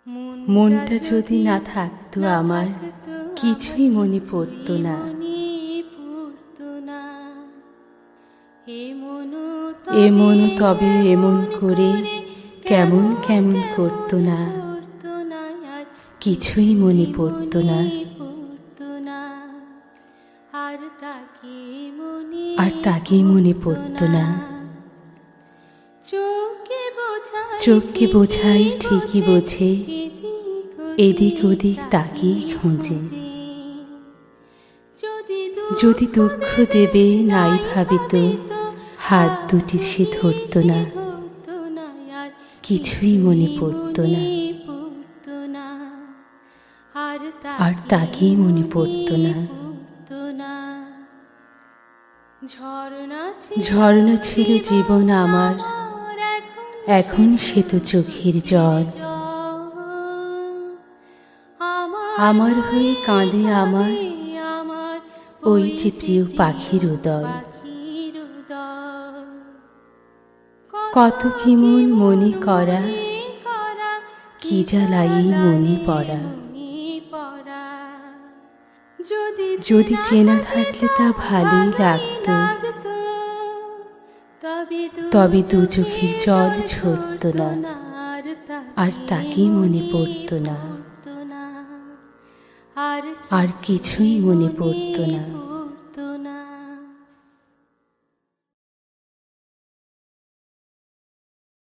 মনটা যদি না থাকতো আমার, কিছুই মনে পড়তো না। এ মন তবে এমন করে কেমন কেমন করতো না, কিছুই মনে পড়তো না। আর তাকে মনে পড়তো না। চোখকে বোঝাই ঠিকই বোঝে, এদিক ওদিক তাকেই খোঁজে। যদি দুঃখ দেবে নাই ভাবিত, হাত দুটি সে ধরতো না, কিছুই মনে পড়তো না। আর তাকেই মনে পড়তো না। ঝর্ণা ছিল জীবন আমার, এখন সে তো চোখের জল। আমার হয়ে কাঁদে আমার ওই যে প্রিয় পাখির দল। কত কি মন মনে করা, কি জ্বালাই মনে পড়া। যদি চেনা থাকলে তা ভালোই লাগতো, তবে দু চোখের জল ঝরতো না, আর তাকেই মনে পড়তো না। আর কিছুই মনে পড়তো না।